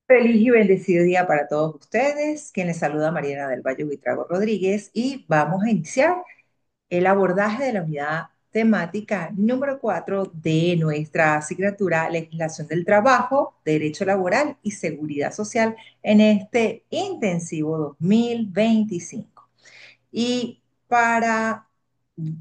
Feliz y bendecido día para todos ustedes. Quien les saluda Mariana del Valle Buitrago Rodríguez y vamos a iniciar el abordaje de la unidad temática número 4 de nuestra asignatura Legislación del Trabajo, Derecho Laboral y Seguridad Social en este intensivo 2025. Y para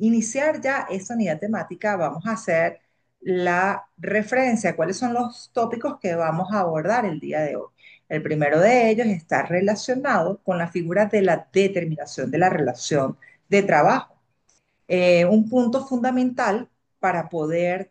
iniciar ya esta unidad temática, vamos a hacer la referencia a cuáles son los tópicos que vamos a abordar el día de hoy. El primero de ellos está relacionado con la figura de la determinación de la relación de trabajo. Un punto fundamental para poder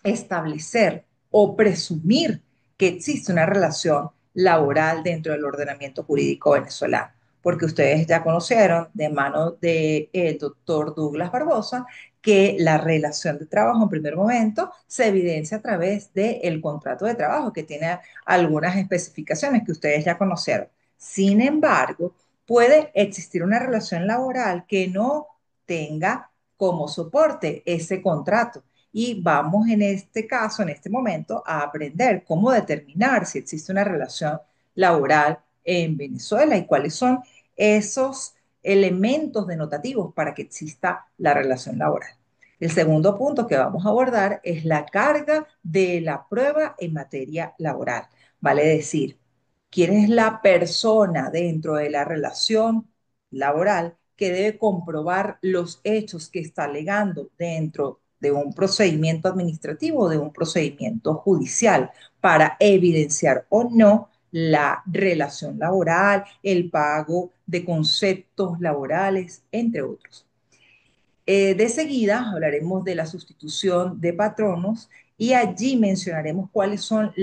establecer o presumir que existe una relación laboral dentro del ordenamiento jurídico venezolano, porque ustedes ya conocieron de mano del doctor Douglas Barbosa que la relación de trabajo en primer momento se evidencia a través del contrato de trabajo, que tiene algunas especificaciones que ustedes ya conocieron. Sin embargo, puede existir una relación laboral que no tenga como soporte ese contrato y vamos en este caso, en este momento, a aprender cómo determinar si existe una relación laboral en Venezuela y cuáles son esos elementos denotativos para que exista la relación laboral. El segundo punto que vamos a abordar es la carga de la prueba en materia laboral. Vale decir, quién es la persona dentro de la relación laboral que debe comprobar los hechos que está alegando dentro de un procedimiento administrativo o de un procedimiento judicial para evidenciar o no la relación laboral, el pago de conceptos laborales, entre otros. De seguida hablaremos de la sustitución de patronos y allí mencionaremos cuáles son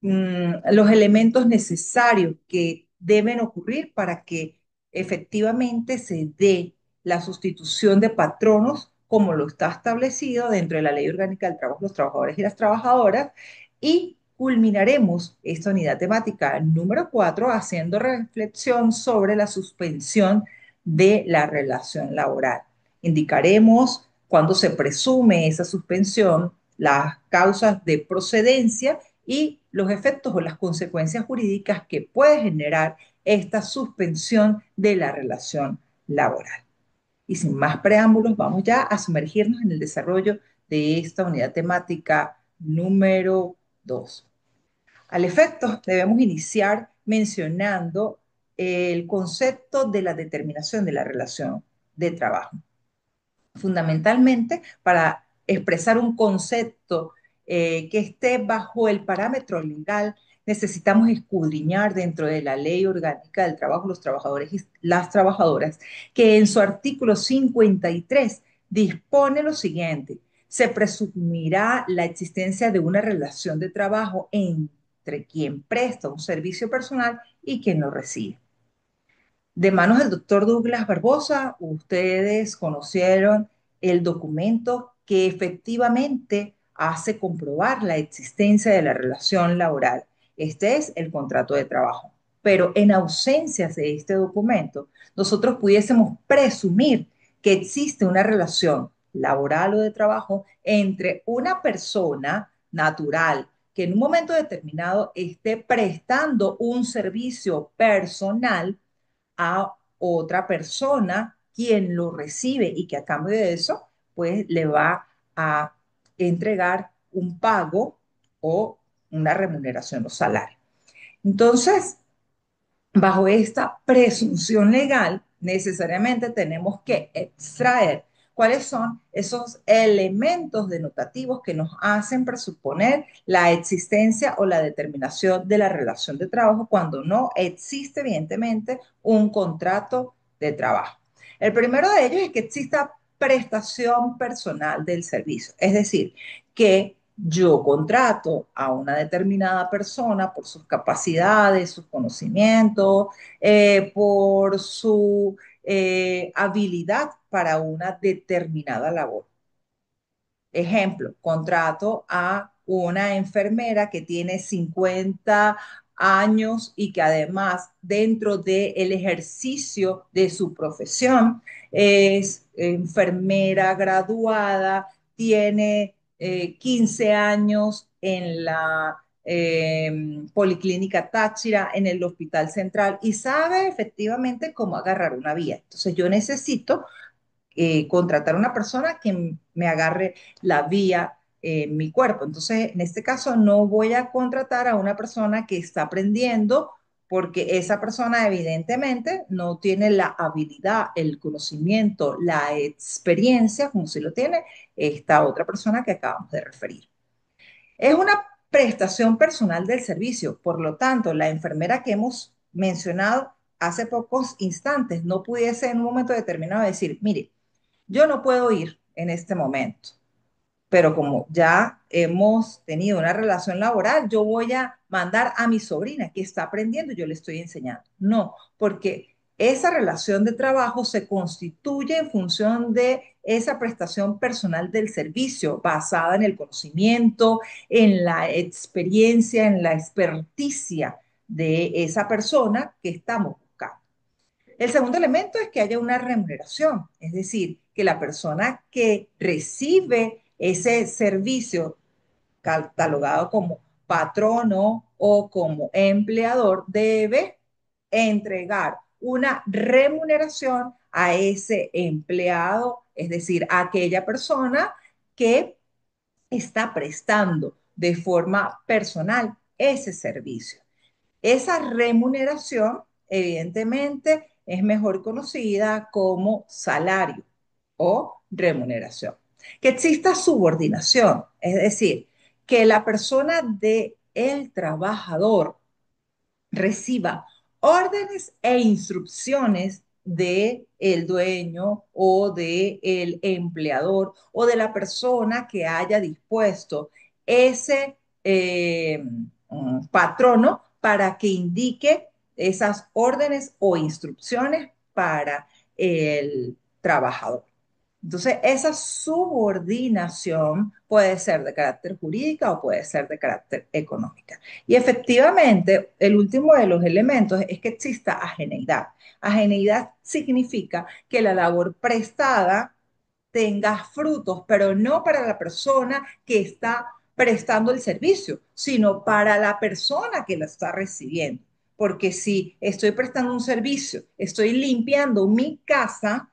los elementos necesarios que deben ocurrir para que efectivamente se dé la sustitución de patronos como lo está establecido dentro de la Ley Orgánica del Trabajo de los Trabajadores y las Trabajadoras y culminaremos esta unidad temática número 4 haciendo reflexión sobre la suspensión de la relación laboral. Indicaremos cuándo se presume esa suspensión, las causas de procedencia y los efectos o las consecuencias jurídicas que puede generar esta suspensión de la relación laboral. Y sin más preámbulos, vamos ya a sumergirnos en el desarrollo de esta unidad temática número 2. Al efecto, debemos iniciar mencionando el concepto de la determinación de la relación de trabajo. Fundamentalmente, para expresar un concepto que esté bajo el parámetro legal, necesitamos escudriñar dentro de la Ley Orgánica del Trabajo los trabajadores y las trabajadoras, que en su artículo 53 dispone lo siguiente: se presumirá la existencia de una relación de trabajo entre quien presta un servicio personal y quien lo recibe. De manos del doctor Douglas Barbosa, ustedes conocieron el documento que efectivamente hace comprobar la existencia de la relación laboral. Este es el contrato de trabajo. Pero en ausencia de este documento, nosotros pudiésemos presumir que existe una relación laboral o de trabajo entre una persona natural que en un momento determinado esté prestando un servicio personal a otra persona quien lo recibe y que a cambio de eso, pues le va a entregar un pago o una remuneración o salario. Entonces, bajo esta presunción legal, necesariamente tenemos que extraer cuáles son esos elementos denotativos que nos hacen presuponer la existencia o la determinación de la relación de trabajo cuando no existe, evidentemente, un contrato de trabajo. El primero de ellos es que exista prestación personal del servicio, es decir, que yo contrato a una determinada persona por sus capacidades, sus conocimientos, por su habilidad para una determinada labor. Ejemplo, contrato a una enfermera que tiene 50 años y que además dentro del ejercicio de su profesión es enfermera graduada, tiene 15 años en la Policlínica Táchira, en el Hospital Central y sabe efectivamente cómo agarrar una vía. Entonces yo necesito contratar a una persona que me agarre la vía en mi cuerpo. Entonces, en este caso, no voy a contratar a una persona que está aprendiendo porque esa persona evidentemente no tiene la habilidad, el conocimiento, la experiencia, como si lo tiene esta otra persona que acabamos de referir. Es una prestación personal del servicio, por lo tanto, la enfermera que hemos mencionado hace pocos instantes no pudiese en un momento determinado decir, mire, yo no puedo ir en este momento, pero como ya hemos tenido una relación laboral, yo voy a mandar a mi sobrina que está aprendiendo y yo le estoy enseñando. No, porque esa relación de trabajo se constituye en función de esa prestación personal del servicio basada en el conocimiento, en la experiencia, en la experticia de esa persona que estamos buscando. El segundo elemento es que haya una remuneración, es decir, que la persona que recibe ese servicio catalogado como patrono o como empleador debe entregar una remuneración a ese empleado, es decir, a aquella persona que está prestando de forma personal ese servicio. Esa remuneración, evidentemente, es mejor conocida como salario o remuneración. Que exista subordinación, es decir, que la persona de el trabajador reciba órdenes e instrucciones de el dueño o de el empleador o de la persona que haya dispuesto ese patrono para que indique esas órdenes o instrucciones para el trabajador. Entonces, esa subordinación puede ser de carácter jurídica o puede ser de carácter económica. Y efectivamente, el último de los elementos es que exista ajeneidad. Ajeneidad significa que la labor prestada tenga frutos, pero no para la persona que está prestando el servicio, sino para la persona que la está recibiendo. Porque si estoy prestando un servicio, estoy limpiando mi casa,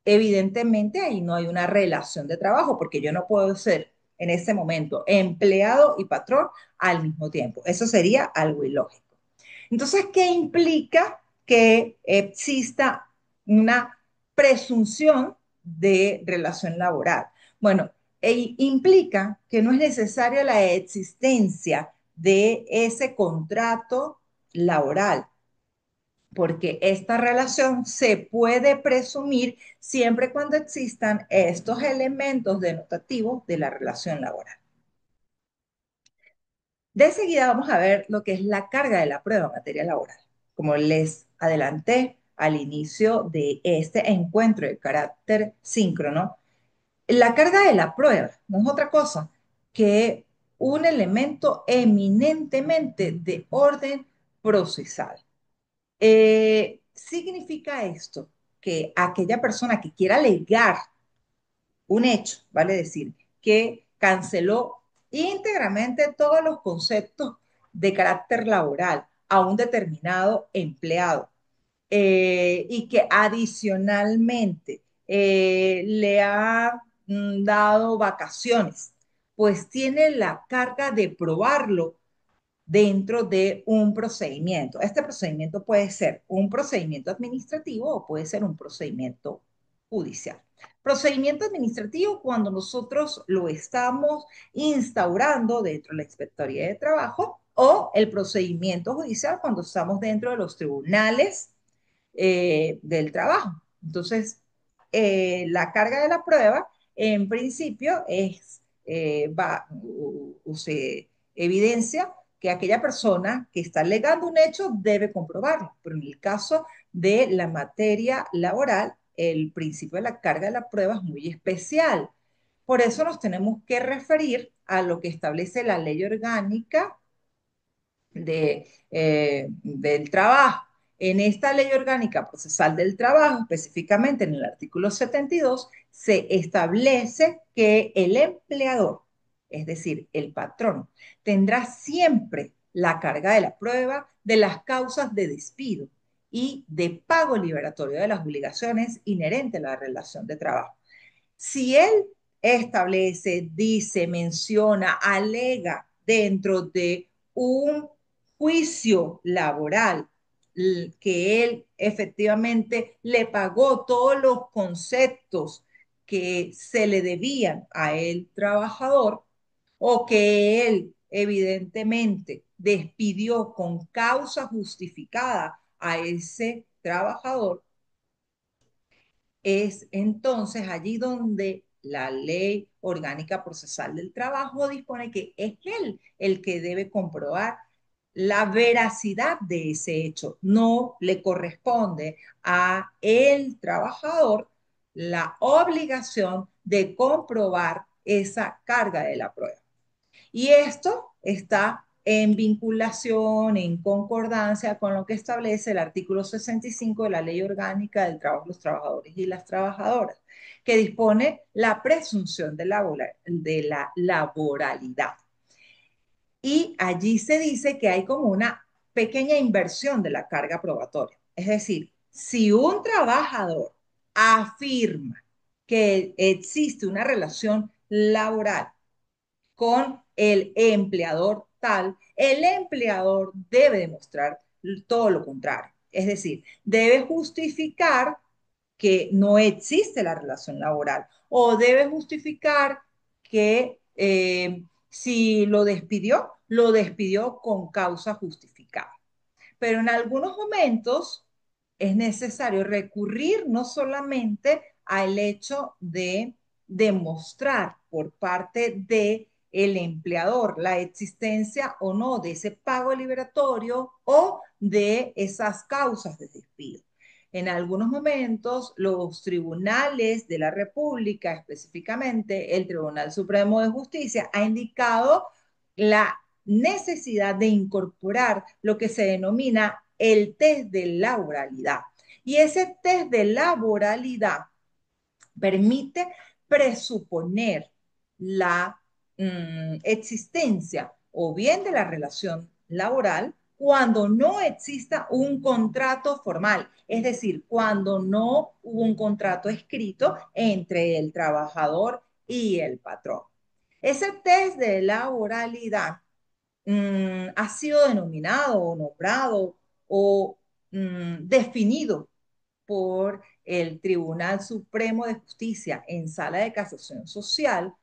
evidentemente ahí no hay una relación de trabajo porque yo no puedo ser en ese momento empleado y patrón al mismo tiempo. Eso sería algo ilógico. Entonces, ¿qué implica que exista una presunción de relación laboral? Bueno, implica que no es necesaria la existencia de ese contrato laboral, porque esta relación se puede presumir siempre cuando existan estos elementos denotativos de la relación laboral. De seguida vamos a ver lo que es la carga de la prueba en materia laboral. Como les adelanté al inicio de este encuentro de carácter síncrono, la carga de la prueba no es otra cosa que un elemento eminentemente de orden procesal. Significa esto que aquella persona que quiera alegar un hecho, vale decir, que canceló íntegramente todos los conceptos de carácter laboral a un determinado empleado y que adicionalmente le ha dado vacaciones, pues tiene la carga de probarlo dentro de un procedimiento. Este procedimiento puede ser un procedimiento administrativo o puede ser un procedimiento judicial. Procedimiento administrativo cuando nosotros lo estamos instaurando dentro de la Inspectoría de Trabajo o el procedimiento judicial cuando estamos dentro de los tribunales del trabajo. Entonces, la carga de la prueba, en principio, se evidencia que aquella persona que está alegando un hecho debe comprobarlo, pero en el caso de la materia laboral, el principio de la carga de la prueba es muy especial. Por eso nos tenemos que referir a lo que establece la ley orgánica del trabajo. En esta ley orgánica procesal del trabajo, específicamente en el artículo 72, se establece que el empleador es decir, el patrón, tendrá siempre la carga de la prueba de las causas de despido y de pago liberatorio de las obligaciones inherentes a la relación de trabajo. Si él establece, dice, menciona, alega dentro de un juicio laboral que él efectivamente le pagó todos los conceptos que se le debían a el trabajador o que él evidentemente despidió con causa justificada a ese trabajador, es entonces allí donde la ley orgánica procesal del trabajo dispone que es él el que debe comprobar la veracidad de ese hecho. No le corresponde a el trabajador la obligación de comprobar esa carga de la prueba. Y esto está en vinculación, en concordancia con lo que establece el artículo 65 de la Ley Orgánica del Trabajo de los Trabajadores y las Trabajadoras, que dispone la presunción de la laboralidad. Y allí se dice que hay como una pequeña inversión de la carga probatoria. Es decir, si un trabajador afirma que existe una relación laboral con el empleador tal, el empleador debe demostrar todo lo contrario. Es decir, debe justificar que no existe la relación laboral o debe justificar que si lo despidió con causa justificada. Pero en algunos momentos es necesario recurrir no solamente al hecho de demostrar por parte de el empleador la existencia o no de ese pago liberatorio o de esas causas de despido. En algunos momentos, los tribunales de la República, específicamente el Tribunal Supremo de Justicia, ha indicado la necesidad de incorporar lo que se denomina el test de laboralidad. Y ese test de laboralidad permite presuponer la existencia o bien de la relación laboral cuando no exista un contrato formal, es decir, cuando no hubo un contrato escrito entre el trabajador y el patrón. Ese test de laboralidad ha sido denominado o nombrado o definido por el Tribunal Supremo de Justicia en sala de casación social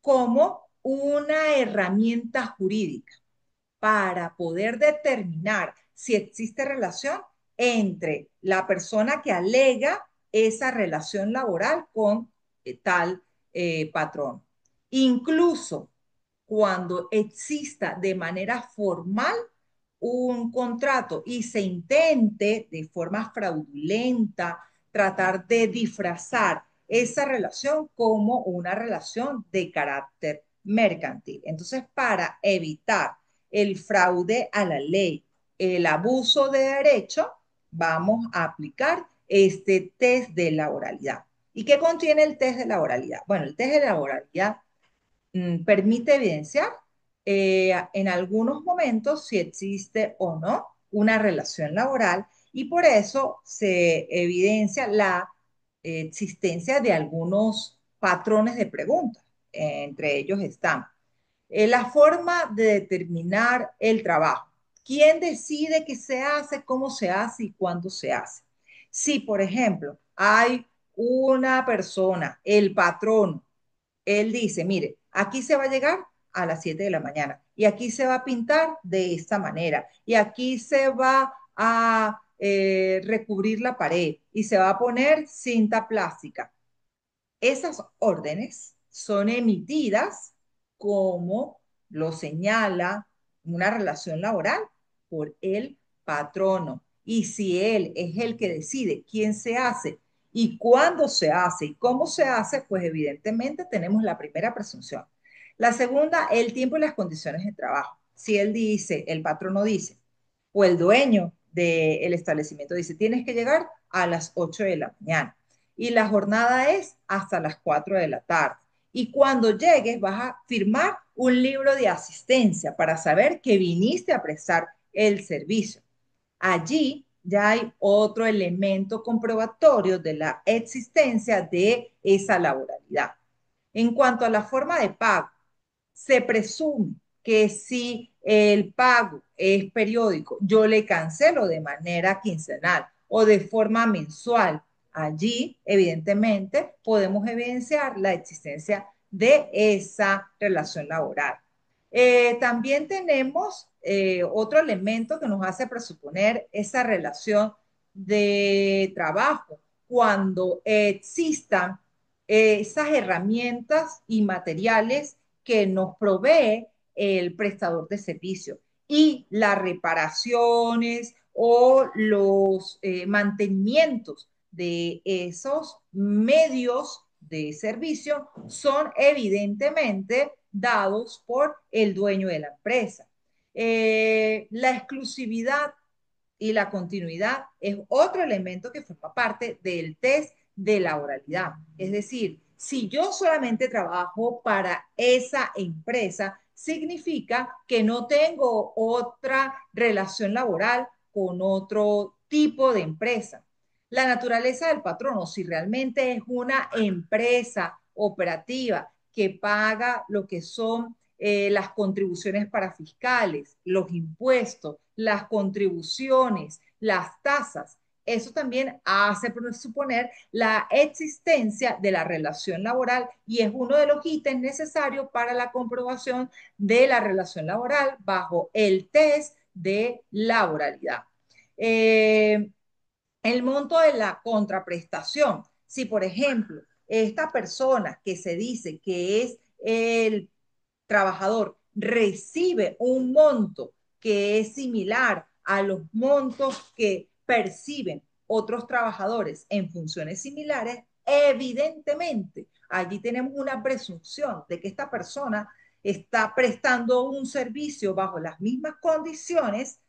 como una herramienta jurídica para poder determinar si existe relación entre la persona que alega esa relación laboral con tal patrón. Incluso cuando exista de manera formal un contrato y se intente de forma fraudulenta tratar de disfrazar esa relación como una relación de carácter mercantil. Entonces, para evitar el fraude a la ley, el abuso de derecho, vamos a aplicar este test de laboralidad. ¿Y qué contiene el test de laboralidad? Bueno, el test de laboralidad permite evidenciar en algunos momentos si existe o no una relación laboral y por eso se evidencia la existencia de algunos patrones de preguntas. Entre ellos están la forma de determinar el trabajo. ¿Quién decide qué se hace, cómo se hace y cuándo se hace? Si, por ejemplo, hay una persona, el patrón, él dice, mire, aquí se va a llegar a las 7 de la mañana y aquí se va a pintar de esta manera y aquí se va a recubrir la pared y se va a poner cinta plástica. Esas órdenes son emitidas como lo señala una relación laboral por el patrono. Y si él es el que decide quién se hace y cuándo se hace y cómo se hace, pues evidentemente tenemos la primera presunción. La segunda, el tiempo y las condiciones de trabajo. Si él dice, el patrono dice, o el dueño del establecimiento dice, tienes que llegar a las 8 de la mañana y la jornada es hasta las 4 de la tarde. Y cuando llegues vas a firmar un libro de asistencia para saber que viniste a prestar el servicio. Allí ya hay otro elemento comprobatorio de la existencia de esa laboralidad. En cuanto a la forma de pago, se presume que si el pago es periódico, yo le cancelo de manera quincenal o de forma mensual. Allí, evidentemente, podemos evidenciar la existencia de esa relación laboral. También tenemos otro elemento que nos hace presuponer esa relación de trabajo cuando existan esas herramientas y materiales que nos provee el prestador de servicio y las reparaciones o los mantenimientos de esos medios de servicio son evidentemente dados por el dueño de la empresa. La exclusividad y la continuidad es otro elemento que forma parte del test de la oralidad. Es decir, si yo solamente trabajo para esa empresa, significa que no tengo otra relación laboral con otro tipo de empresa. La naturaleza del patrono, si realmente es una empresa operativa que paga lo que son las contribuciones para fiscales, los impuestos, las contribuciones, las tasas. Eso también hace suponer la existencia de la relación laboral y es uno de los ítems necesarios para la comprobación de la relación laboral bajo el test de laboralidad. Eh, el monto de la contraprestación. Si, por ejemplo, esta persona que se dice que es el trabajador recibe un monto que es similar a los montos que perciben otros trabajadores en funciones similares, evidentemente allí tenemos una presunción de que esta persona está prestando un servicio bajo las mismas condiciones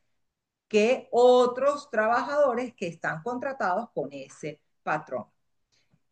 que otros trabajadores que están contratados con ese patrón.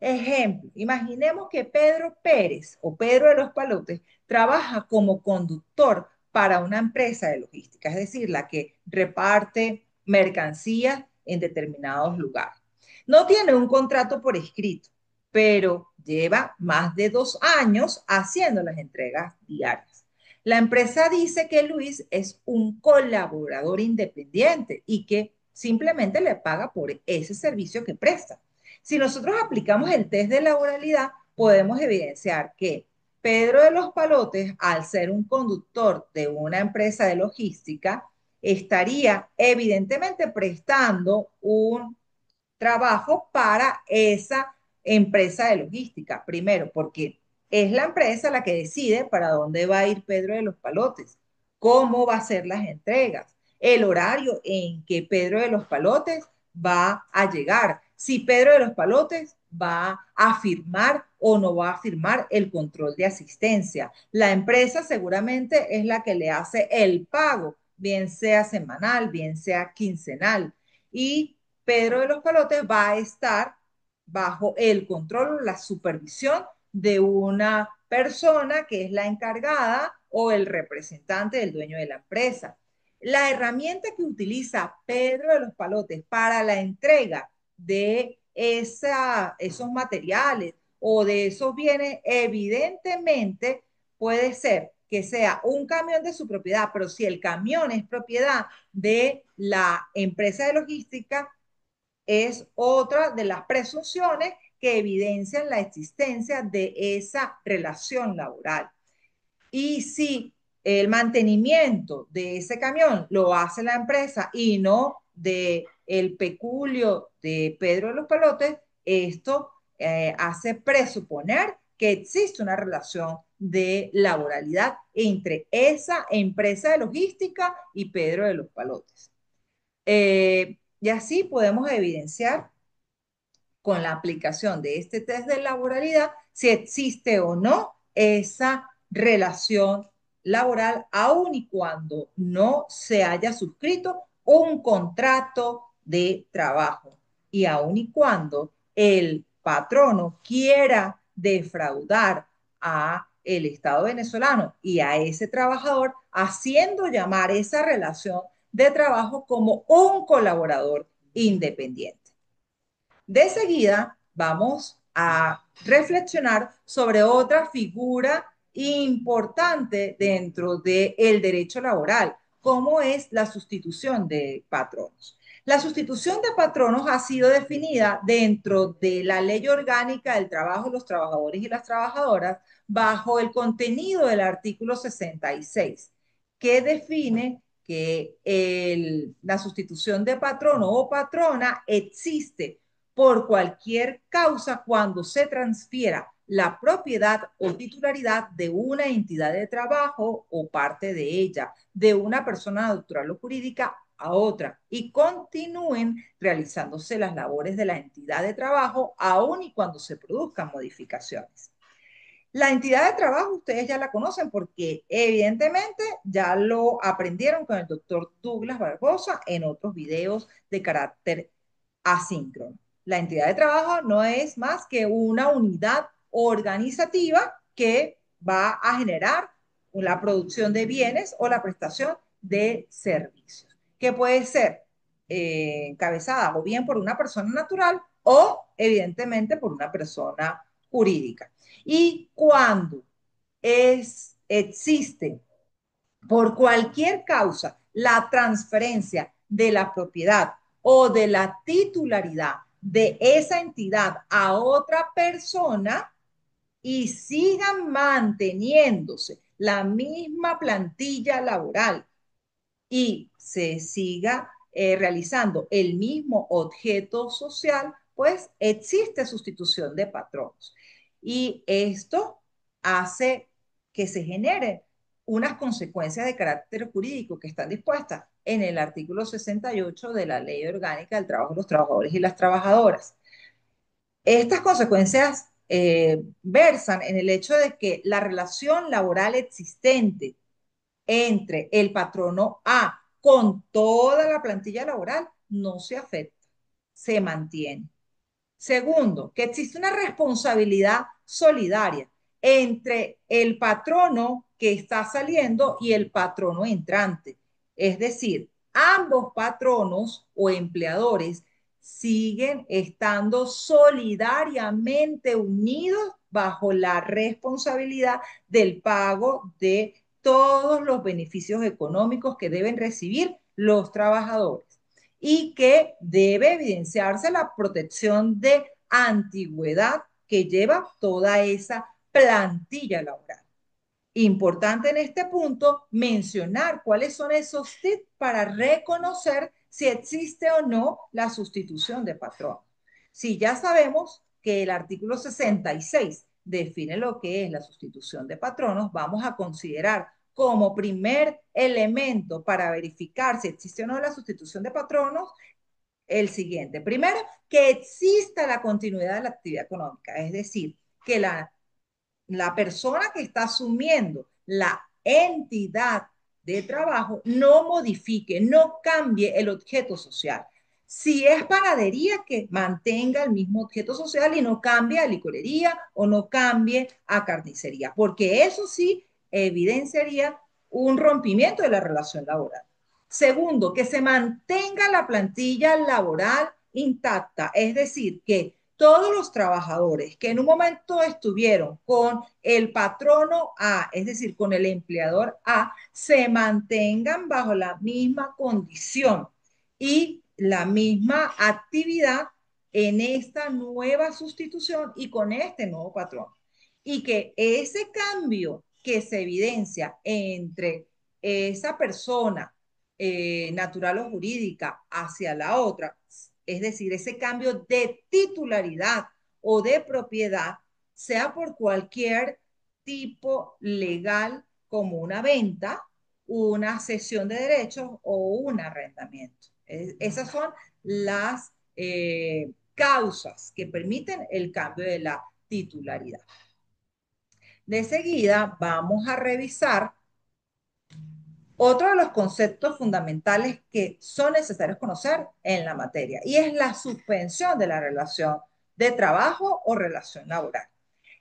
Ejemplo, imaginemos que Pedro Pérez o Pedro de los Palotes trabaja como conductor para una empresa de logística, es decir, la que reparte mercancías en determinados lugares. No tiene un contrato por escrito, pero lleva más de 2 años haciendo las entregas diarias. La empresa dice que Luis es un colaborador independiente y que simplemente le paga por ese servicio que presta. Si nosotros aplicamos el test de laboralidad, podemos evidenciar que Pedro de los Palotes, al ser un conductor de una empresa de logística, estaría evidentemente prestando un trabajo para esa empresa de logística. Primero, porque es la empresa la que decide para dónde va a ir Pedro de los Palotes, cómo va a ser las entregas, el horario en que Pedro de los Palotes va a llegar, si Pedro de los Palotes va a firmar o no va a firmar el control de asistencia. La empresa seguramente es la que le hace el pago, bien sea semanal, bien sea quincenal. Y Pedro de los Palotes va a estar bajo el control o la supervisión de una persona que es la encargada o el representante del dueño de la empresa. La herramienta que utiliza Pedro de los Palotes para la entrega de esos materiales o de esos bienes, evidentemente puede ser que sea un camión de su propiedad, pero si el camión es propiedad de la empresa de logística, es otra de las presunciones que evidencian la existencia de esa relación laboral. Y si el mantenimiento de ese camión lo hace la empresa y no de el peculio de Pedro de los Palotes, esto hace presuponer que existe una relación de laboralidad entre esa empresa de logística y Pedro de los Palotes. Y así podemos evidenciar con la aplicación de este test de laboralidad si existe o no esa relación laboral, aun y cuando no se haya suscrito un contrato de trabajo y aun y cuando el patrono quiera defraudar a el Estado venezolano y a ese trabajador, haciendo llamar esa relación de trabajo como un colaborador independiente. De seguida, vamos a reflexionar sobre otra figura importante dentro del derecho laboral, como es la sustitución de patronos. La sustitución de patronos ha sido definida dentro de la Ley Orgánica del Trabajo de los Trabajadores y las Trabajadoras bajo el contenido del artículo 66, que define que la sustitución de patrono o patrona existe por cualquier causa cuando se transfiera la propiedad o titularidad de una entidad de trabajo o parte de ella, de una persona natural o jurídica a otra, y continúen realizándose las labores de la entidad de trabajo aun y cuando se produzcan modificaciones. La entidad de trabajo ustedes ya la conocen porque evidentemente ya lo aprendieron con el doctor Douglas Barbosa en otros videos de carácter asíncrono. La entidad de trabajo no es más que una unidad organizativa que va a generar la producción de bienes o la prestación de servicios, que puede ser encabezada o bien por una persona natural o evidentemente por una persona jurídica. Y cuando existe por cualquier causa la transferencia de la propiedad o de la titularidad de esa entidad a otra persona y sigan manteniéndose la misma plantilla laboral y se siga realizando el mismo objeto social, pues existe sustitución de patronos. Y esto hace que se genere unas consecuencias de carácter jurídico que están dispuestas en el artículo 68 de la Ley Orgánica del Trabajo de los Trabajadores y las Trabajadoras. Estas consecuencias versan en el hecho de que la relación laboral existente entre el patrono A con toda la plantilla laboral no se afecta, se mantiene. Segundo, que existe una responsabilidad solidaria entre el patrono que está saliendo y el patrono entrante. Es decir, ambos patronos o empleadores siguen estando solidariamente unidos bajo la responsabilidad del pago de todos los beneficios económicos que deben recibir los trabajadores y que debe evidenciarse la protección de antigüedad que lleva toda esa plantilla laboral. Importante en este punto mencionar cuáles son esos tips para reconocer si existe o no la sustitución de patrón. Si ya sabemos que el artículo 66 define lo que es la sustitución de patronos, vamos a considerar como primer elemento para verificar si existe o no la sustitución de patronos el siguiente. Primero, que exista la continuidad de la actividad económica, es decir, que la persona que está asumiendo la entidad de trabajo no modifique, no cambie el objeto social. Si es panadería, que mantenga el mismo objeto social y no cambie a licorería o no cambie a carnicería, porque eso sí evidenciaría un rompimiento de la relación laboral. Segundo, que se mantenga la plantilla laboral intacta, es decir, que todos los trabajadores que en un momento estuvieron con el patrono A, es decir, con el empleador A, se mantengan bajo la misma condición y la misma actividad en esta nueva sustitución y con este nuevo patrón. Y que ese cambio que se evidencia entre esa persona natural o jurídica hacia la otra, es decir, ese cambio de titularidad o de propiedad, sea por cualquier tipo legal como una venta, una cesión de derechos o un arrendamiento. Esas son las causas que permiten el cambio de la titularidad. De seguida vamos a revisar otro de los conceptos fundamentales que son necesarios conocer en la materia y es la suspensión de la relación de trabajo o relación laboral.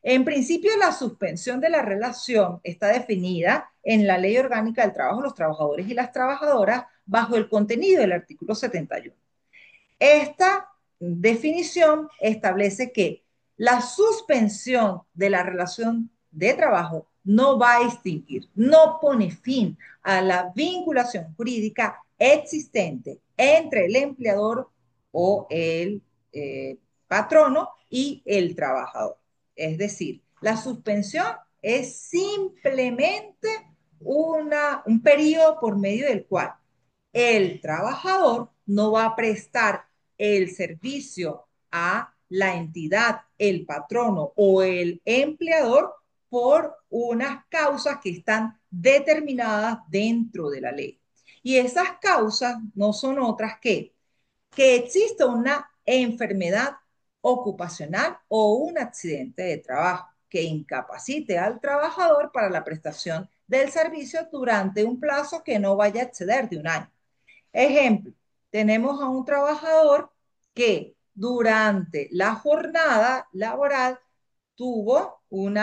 En principio, la suspensión de la relación está definida en la Ley Orgánica del Trabajo, los trabajadores y las trabajadoras, bajo el contenido del artículo 71. Esta definición establece que la suspensión de la relación de trabajo no va a extinguir, no pone fin a la vinculación jurídica existente entre el empleador o el patrono y el trabajador. Es decir, la suspensión es simplemente un periodo por medio del cual el trabajador no va a prestar el servicio a la entidad, el patrono o el empleador por unas causas que están determinadas dentro de la ley. Y esas causas no son otras que exista una enfermedad ocupacional o un accidente de trabajo que incapacite al trabajador para la prestación del servicio durante un plazo que no vaya a exceder de un año. Ejemplo, tenemos a un trabajador que durante la jornada laboral tuvo un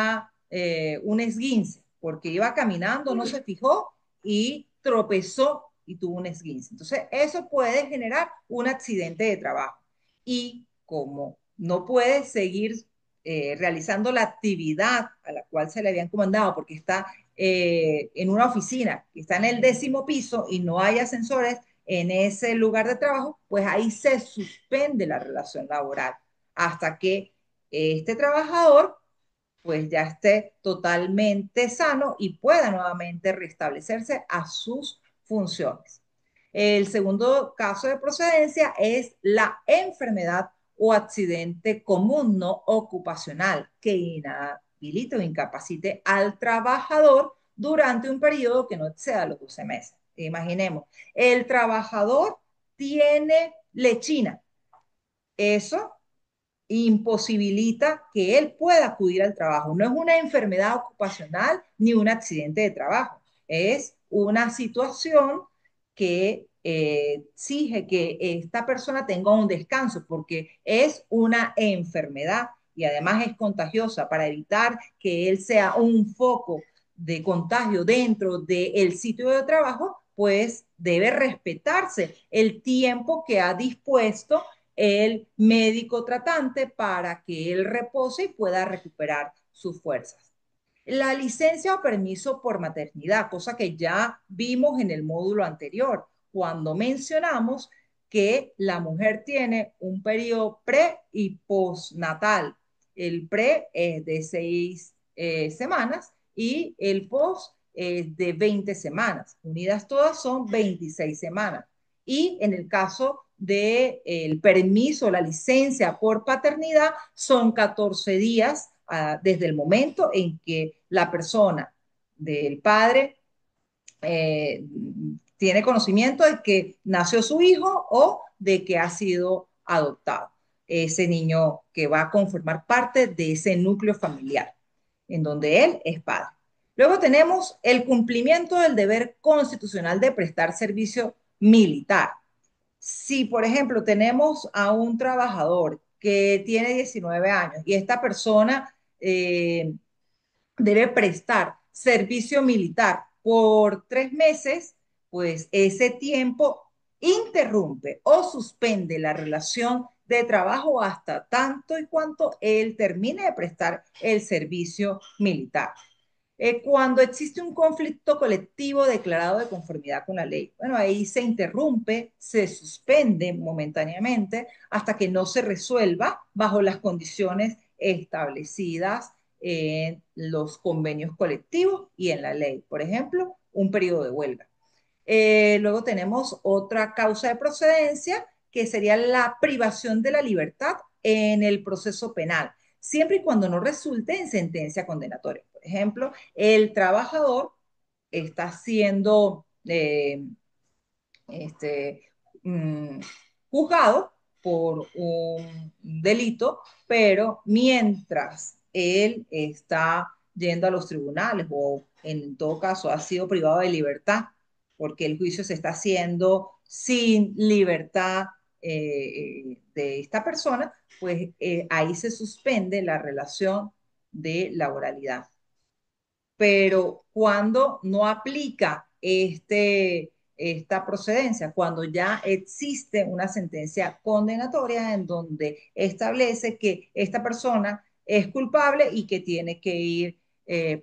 esguince, porque iba caminando, no se fijó y tropezó y tuvo un esguince. Entonces, eso puede generar un accidente de trabajo. Y como no puede seguir realizando la actividad a la cual se le habían comandado, porque está en una oficina que está en el 10º piso y no hay ascensores en ese lugar de trabajo, pues ahí se suspende la relación laboral hasta que este trabajador pues ya esté totalmente sano y pueda nuevamente restablecerse a sus funciones. El segundo caso de procedencia es la enfermedad o accidente común no ocupacional que inhabilite o incapacite al trabajador durante un periodo que no exceda los 12 meses. Imaginemos, el trabajador tiene lechina. Eso imposibilita que él pueda acudir al trabajo. No es una enfermedad ocupacional ni un accidente de trabajo. Es una situación que exige que esta persona tenga un descanso porque es una enfermedad y además es contagiosa para evitar que él sea un foco de contagio dentro del sitio de trabajo, pues debe respetarse el tiempo que ha dispuesto el médico tratante para que él repose y pueda recuperar sus fuerzas. La licencia o permiso por maternidad, cosa que ya vimos en el módulo anterior, cuando mencionamos que la mujer tiene un periodo pre y postnatal. El pre es de 6 semanas y el post es de 20 semanas. Unidas todas son 26 semanas. Y en el caso del permiso, la licencia por paternidad, son 14 días desde el momento en que la persona del padre eh, tiene conocimiento de que nació su hijo o de que ha sido adoptado ese niño que va a conformar parte de ese núcleo familiar en donde él es padre. Luego tenemos el cumplimiento del deber constitucional de prestar servicio militar. Si, por ejemplo, tenemos a un trabajador que tiene 19 años y esta persona debe prestar servicio militar por 3 meses, pues ese tiempo interrumpe o suspende la relación de trabajo hasta tanto y cuanto él termine de prestar el servicio militar. Cuando existe un conflicto colectivo declarado de conformidad con la ley, bueno, ahí se interrumpe, se suspende momentáneamente hasta que no se resuelva bajo las condiciones establecidas en los convenios colectivos y en la ley. Por ejemplo, un periodo de huelga. Luego tenemos otra causa de procedencia que sería la privación de la libertad en el proceso penal, siempre y cuando no resulte en sentencia condenatoria. Por ejemplo, el trabajador está siendo este, mm, juzgado por un delito, pero mientras él está yendo a los tribunales o en todo caso ha sido privado de libertad, porque el juicio se está haciendo sin libertad de esta persona, pues ahí se suspende la relación de laboralidad. Pero cuando no aplica esta procedencia, cuando ya existe una sentencia condenatoria en donde establece que esta persona es culpable y que tiene que ir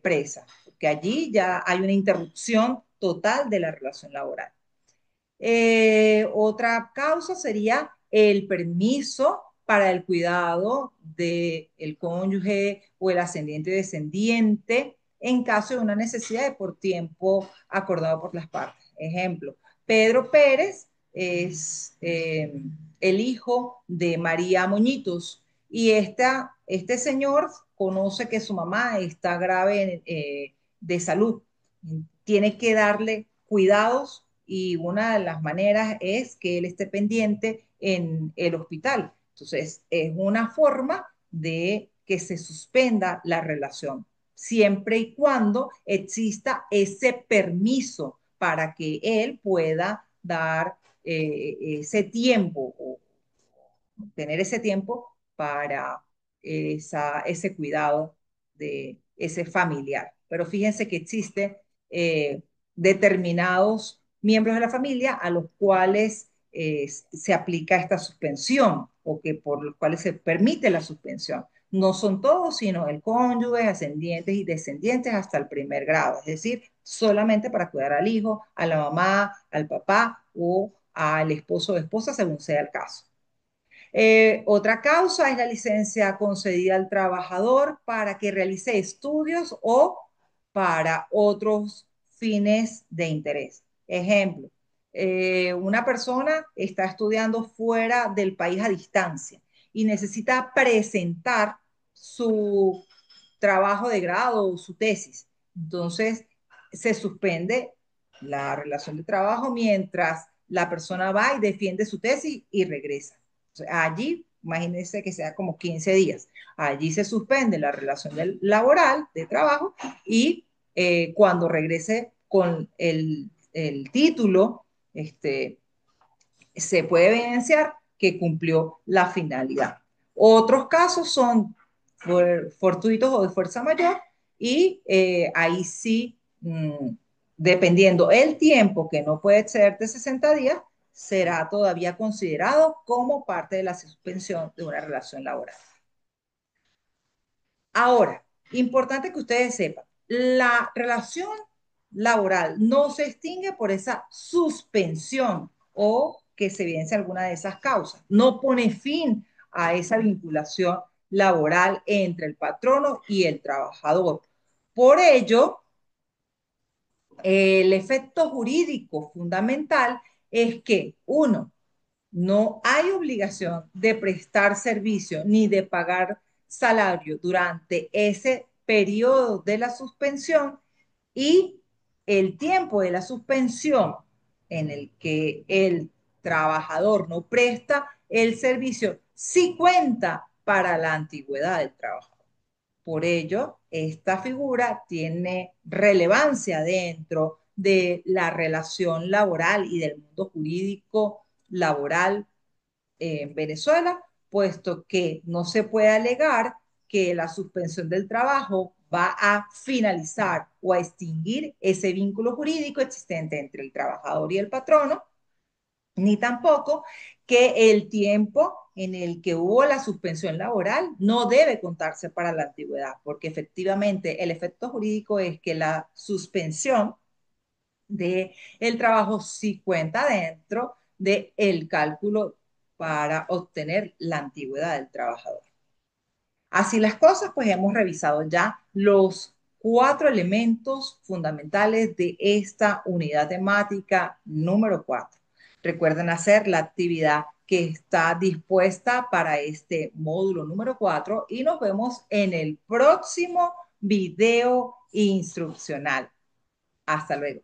presa, porque allí ya hay una interrupción total de la relación laboral. Otra causa sería el permiso para el cuidado del cónyuge o el ascendiente y descendiente en caso de una necesidad de por tiempo acordado por las partes. Ejemplo, Pedro Pérez es el hijo de María Moñitos y este señor conoce que su mamá está grave de salud. Tiene que darle cuidados y una de las maneras es que él esté pendiente en el hospital. Entonces, es una forma de que se suspenda la relación, siempre y cuando exista ese permiso para que él pueda dar ese tiempo o tener ese tiempo para ese cuidado de ese familiar. Pero fíjense que existe determinados miembros de la familia a los cuales se aplica esta suspensión o que por los cuales se permite la suspensión. No son todos, sino el cónyuge, ascendientes y descendientes hasta el primer grado, es decir, solamente para cuidar al hijo, a la mamá, al papá o al esposo o esposa, según sea el caso. Otra causa es la licencia concedida al trabajador para que realice estudios o para otros fines de interés. Ejemplo, una persona está estudiando fuera del país a distancia y necesita presentar su trabajo de grado o su tesis. Entonces, se suspende la relación de trabajo mientras la persona va y defiende su tesis y regresa. Allí, imagínense que sea como 15 días. Allí se suspende la relación laboral de trabajo y cuando regrese con el título, se puede evidenciar que cumplió la finalidad. Otros casos son fortuitos o de fuerza mayor y ahí sí, dependiendo el tiempo que no puede exceder de 60 días, será todavía considerado como parte de la suspensión de una relación laboral. Ahora, importante que ustedes sepan, la relación laboral no se extingue por esa suspensión o que se evidencia alguna de esas causas. No pone fin a esa vinculación laboral entre el patrono y el trabajador. Por ello, el efecto jurídico fundamental es que, uno, no hay obligación de prestar servicio ni de pagar salario durante ese periodo de la suspensión y el tiempo de la suspensión en el que el trabajador no presta el servicio sí cuenta para la antigüedad del trabajo. Por ello, esta figura tiene relevancia dentro de la relación laboral y del mundo jurídico laboral en Venezuela, puesto que no se puede alegar que la suspensión del trabajo va a finalizar o a extinguir ese vínculo jurídico existente entre el trabajador y el patrono, ni tampoco que el tiempo en el que hubo la suspensión laboral no debe contarse para la antigüedad, porque efectivamente el efecto jurídico es que la suspensión del trabajo sí cuenta dentro del cálculo para obtener la antigüedad del trabajador. Así las cosas, pues hemos revisado ya los 4 elementos fundamentales de esta unidad temática número 4. Recuerden hacer la actividad que está dispuesta para este módulo número 4 y nos vemos en el próximo video instruccional. Hasta luego.